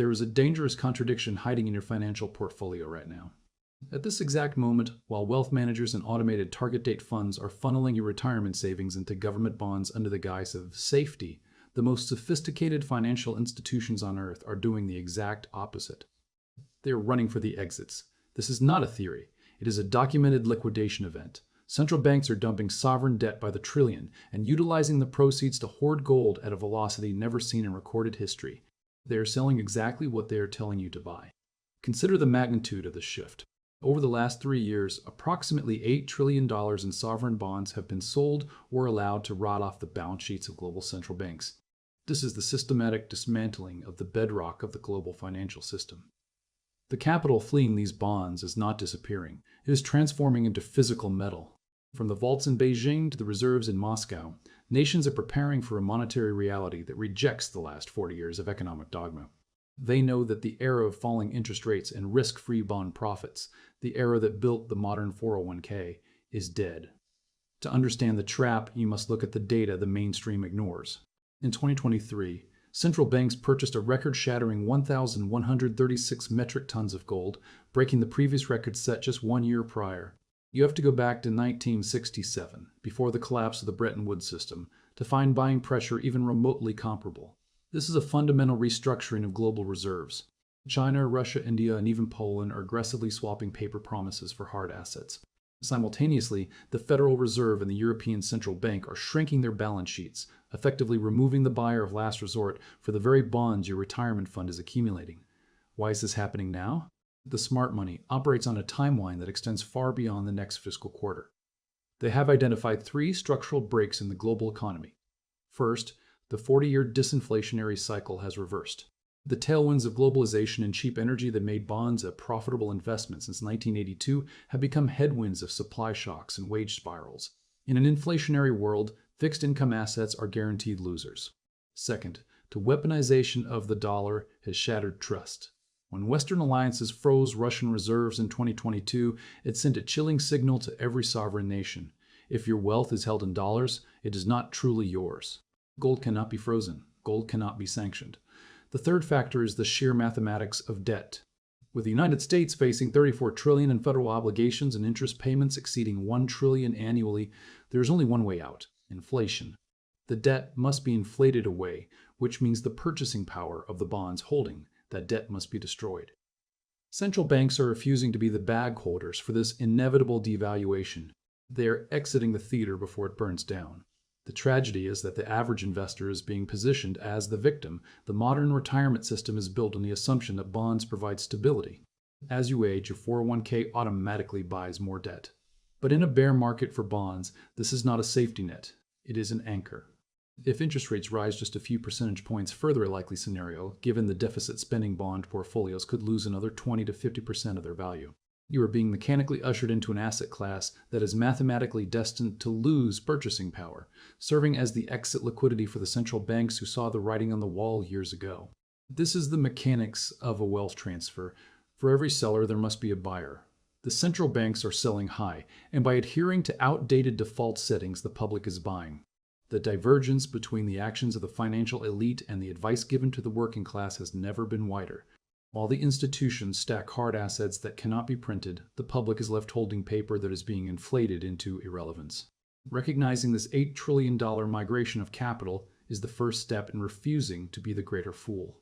There is a dangerous contradiction hiding in your financial portfolio right now. At this exact moment, while wealth managers and automated target date funds are funneling your retirement savings into government bonds under the guise of safety, the most sophisticated financial institutions on earth are doing the exact opposite. They are running for the exits. This is not a theory. It is a documented liquidation event. Central banks are dumping sovereign debt by the trillion and utilizing the proceeds to hoard gold at a velocity never seen in recorded history. They are selling exactly what they are telling you to buy. Consider the magnitude of this shift. Over the last 3 years, approximately $8 trillion in sovereign bonds have been sold or allowed to rot off the balance sheets of global central banks. This is the systematic dismantling of the bedrock of the global financial system. The capital fleeing these bonds is not disappearing. It is transforming into physical metal. From the vaults in Beijing to the reserves in Moscow, nations are preparing for a monetary reality that rejects the last 40 years of economic dogma. They know that the era of falling interest rates and risk-free bond profits, the era that built the modern 401k, is dead. To understand the trap, you must look at the data the mainstream ignores. In 2023, central banks purchased a record-shattering 1,136 metric tons of gold, breaking the previous record set just 1 year prior. You have to go back to 1967, before the collapse of the Bretton Woods system, to find buying pressure even remotely comparable. This is a fundamental restructuring of global reserves. China, Russia, India, and even Poland are aggressively swapping paper promises for hard assets. Simultaneously, the Federal Reserve and the European Central Bank are shrinking their balance sheets, effectively removing the buyer of last resort for the very bonds your retirement fund is accumulating. Why is this happening now? The smart money operates on a timeline that extends far beyond the next fiscal quarter. They have identified 3 structural breaks in the global economy. First, the 40-year disinflationary cycle has reversed. The tailwinds of globalization and cheap energy that made bonds a profitable investment since 1982 have become headwinds of supply shocks and wage spirals. In an inflationary world, fixed income assets are guaranteed losers. Second, the weaponization of the dollar has shattered trust. When Western alliances froze Russian reserves in 2022, it sent a chilling signal to every sovereign nation. If your wealth is held in dollars, it is not truly yours. Gold cannot be frozen. Gold cannot be sanctioned. The third factor is the sheer mathematics of debt. With the United States facing $34 trillion in federal obligations and interest payments exceeding $1 trillion annually, there is only one way out: inflation. The debt must be inflated away, which means the purchasing power of the bonds holding that debt must be destroyed. Central banks are refusing to be the bag holders for this inevitable devaluation. They are exiting the theater before it burns down. The tragedy is that the average investor is being positioned as the victim. The modern retirement system is built on the assumption that bonds provide stability. As you age, your 401k automatically buys more debt. But in a bear market for bonds, this is not a safety net. It is an anchor. If interest rates rise just a few percentage points further, a likely scenario, given the deficit spending bond portfolios could lose another 20 to 50% of their value. You are being mechanically ushered into an asset class that is mathematically destined to lose purchasing power, serving as the exit liquidity for the central banks who saw the writing on the wall years ago. This is the mechanics of a wealth transfer. For every seller, there must be a buyer. The central banks are selling high, and by adhering to outdated default settings, the public is buying. The divergence between the actions of the financial elite and the advice given to the working class has never been wider. While the institutions stack hard assets that cannot be printed, the public is left holding paper that is being inflated into irrelevance. Recognizing this $8 trillion migration of capital is the first step in refusing to be the greater fool.